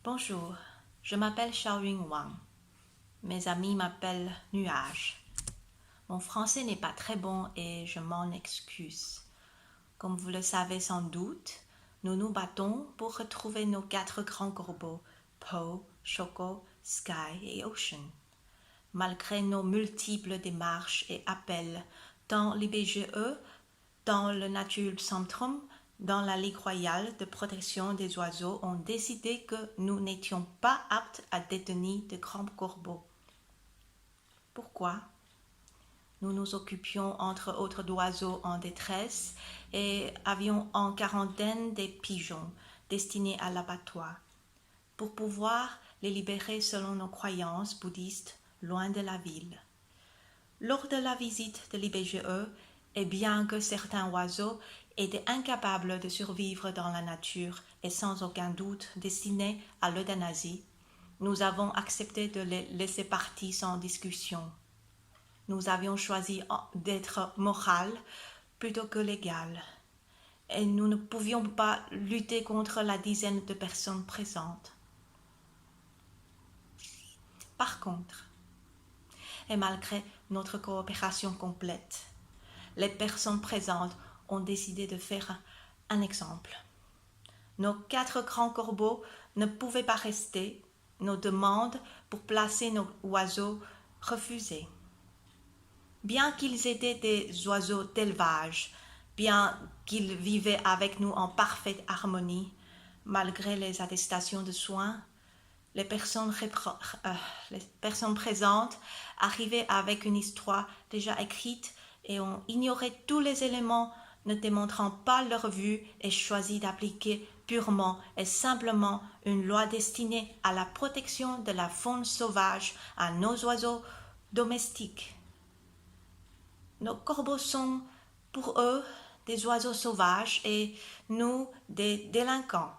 Bonjour, je m'appelle Xiaoyun Wang. Mes amis m'appellent Nuage. Mon français n'est pas très bon et je m'en excuse. Comme vous le savez sans doute, nous nous battons pour retrouver nos 4 grands corbeaux, Poe, Choco, Sky et Ocean. Malgré nos multiples démarches et appels, dans l'IBGE, dans le Nature Centrum, dans la Ligue royale de protection des oiseaux, ont décidé que nous n'étions pas aptes à détenir de grands corbeaux. Pourquoi? Nous nous occupions entre autres d'oiseaux en détresse et avions en quarantaine des pigeons destinés à l'abattoir, pour pouvoir les libérer selon nos croyances bouddhistes loin de la ville. Lors de la visite de l'IBGE, et bien que certains oiseaux étaient incapables de survivre dans la nature et sans aucun doute destinés à l'euthanasie, nous avons accepté de les laisser partir sans discussion. Nous avions choisi d'être moral plutôt que légal, et nous ne pouvions pas lutter contre la dizaine de personnes présentes. Par contre, et malgré notre coopération complète, les personnes présentes ont décidé de faire un exemple. Nos 4 grands corbeaux ne pouvaient pas rester, nos demandes pour placer nos oiseaux refusées. Bien qu'ils étaient des oiseaux d'élevage, bien qu'ils vivaient avec nous en parfaite harmonie, malgré les attestations de soins, les personnes présentes arrivaient avec une histoire déjà écrite et ont ignoré tous les éléments ne démontrant pas leur vue et choisi d'appliquer purement et simplement une loi destinée à la protection de la faune sauvage à nos oiseaux domestiques. Nos corbeaux sont, pour eux, des oiseaux sauvages et nous, des délinquants.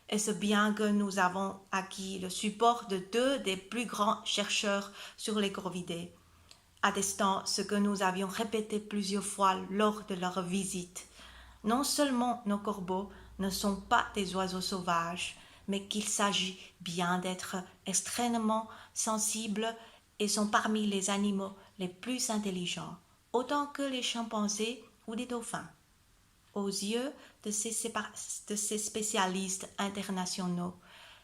Et ce bien que nous avons acquis le support de 2 des plus grands chercheurs sur les corvidés, attestant ce que nous avions répété plusieurs fois lors de leur visite. Non seulement nos corbeaux ne sont pas des oiseaux sauvages, mais qu'il s'agit bien d'être extrêmement sensibles et sont parmi les animaux les plus intelligents, autant que les chimpanzés ou les dauphins. Aux yeux de ces spécialistes internationaux,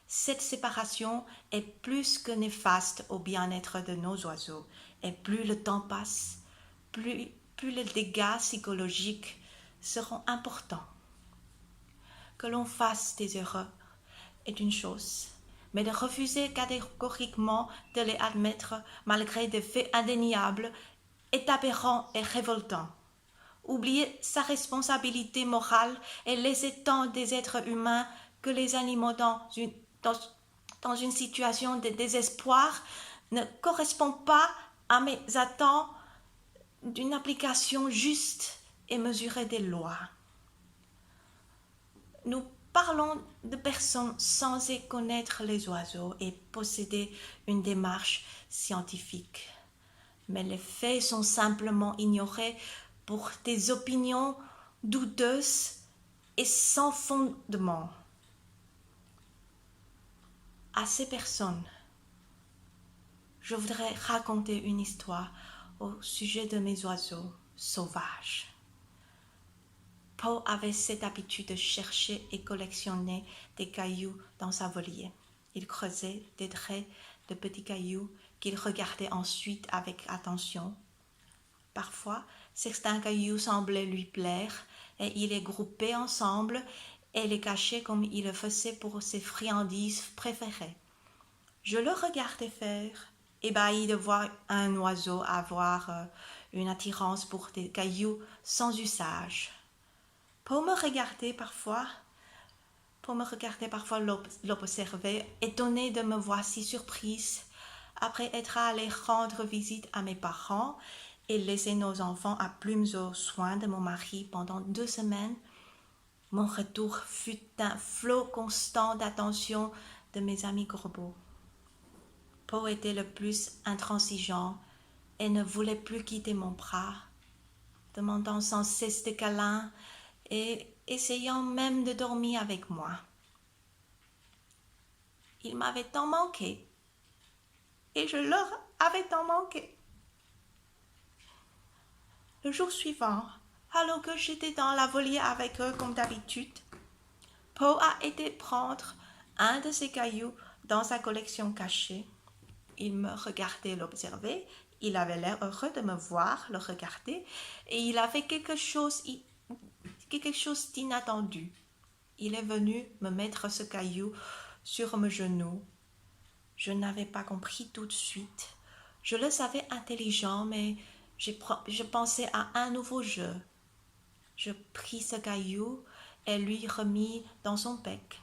cette séparation est plus que néfaste au bien-être de nos oiseaux, et plus le temps passe, plus les dégâts psychologiques seront importants. Que l'on fasse des erreurs est une chose, mais de refuser catégoriquement de les admettre malgré des faits indéniables est aberrant et révoltant. Oublier sa responsabilité morale et laisser tant des êtres humains que les animaux dans une situation de désespoir ne correspond pas à mes attentes d'une application juste et mesurée des lois. Nous parlons de personnes censées connaître les oiseaux et posséder une démarche scientifique. Mais les faits sont simplement ignorés pour des opinions douteuses et sans fondement. À ces personnes, je voudrais raconter une histoire au sujet de mes oiseaux sauvages. Poe avait cette habitude de chercher et collectionner des cailloux dans sa volière. Il creusait des traits de petits cailloux qu'il regardait ensuite avec attention. Parfois, certains cailloux semblaient lui plaire et il les groupait ensemble et les cachait comme il le faisait pour ses friandises préférées. Je le regardais faire, ébahi de voir un oiseau avoir une attirance pour des cailloux sans usage. Pour me regarder parfois l'observer, étonné de me voir si surprise, après être allé rendre visite à mes parents et laisser nos enfants à plumes aux soins de mon mari pendant 2 semaines, mon retour fut un flot constant d'attention de mes amis corbeaux. Poe était le plus intransigeant et ne voulait plus quitter mon bras, demandant sans cesse des câlins et essayant même de dormir avec moi. Ils m'avaient tant manqué. Et je leur avais tant manqué. Le jour suivant, alors que j'étais dans la volière avec eux comme d'habitude, Poe a été prendre un de ces cailloux dans sa collection cachée. Il me regardait l'observer, il avait l'air heureux de me voir le regarder, et il avait quelque chose d'inattendu. Il est venu me mettre ce caillou sur mes genoux. Je n'avais pas compris tout de suite. Je le savais intelligent, mais je pensais à un nouveau jeu. Je pris ce caillou et lui remis dans son bec.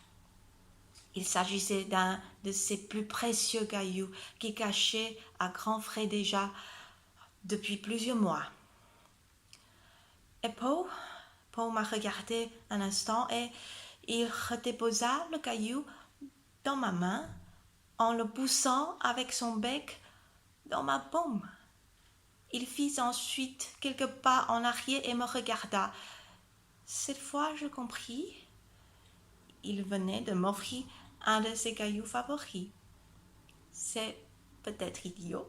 Il s'agissait d'un de ses plus précieux cailloux qui cachait à grands frais déjà depuis plusieurs mois. Et Poe m'a regardé un instant et il redéposa le caillou dans ma main en le poussant avec son bec dans ma paume. Il fit ensuite quelques pas en arrière et me regarda. Cette fois, je compris. Il venait de m'offrir un de ses cailloux favoris. C'est peut-être idiot,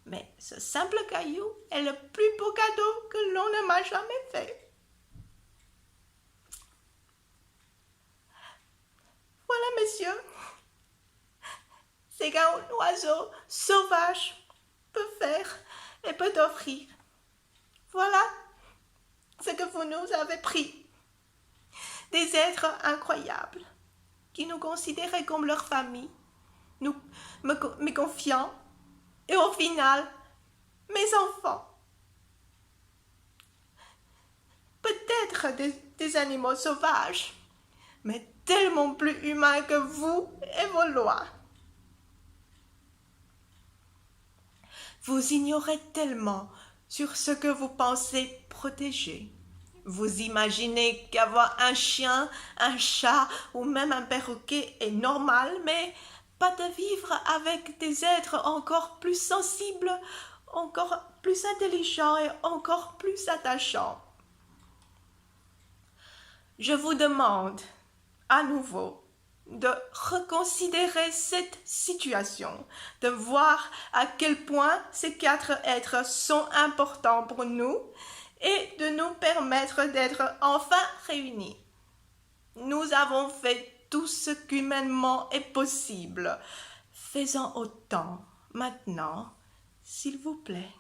mais ce simple caillou est le plus beau cadeau que l'on ne m'a jamais fait. Voilà, monsieur, c'est qu'un oiseau sauvage peut faire et peut offrir. Voilà ce que vous nous avez pris. Des êtres incroyables qui nous considéraient comme leur famille, me confiant, et au final, mes enfants. Peut-être des animaux sauvages, mais tellement plus humains que vous et vos lois. Vous ignorez tellement sur ce que vous pensez protéger. Vous imaginez qu'avoir un chien, un chat ou même un perroquet est normal, mais pas de vivre avec des êtres encore plus sensibles, encore plus intelligents et encore plus attachants. Je vous demande à nouveau de reconsidérer cette situation, de voir à quel point ces 4 êtres sont importants pour nous et de nous permettre d'être enfin réunis. Nous avons fait tout ce qu'humainement est possible. Faisons autant maintenant, s'il vous plaît.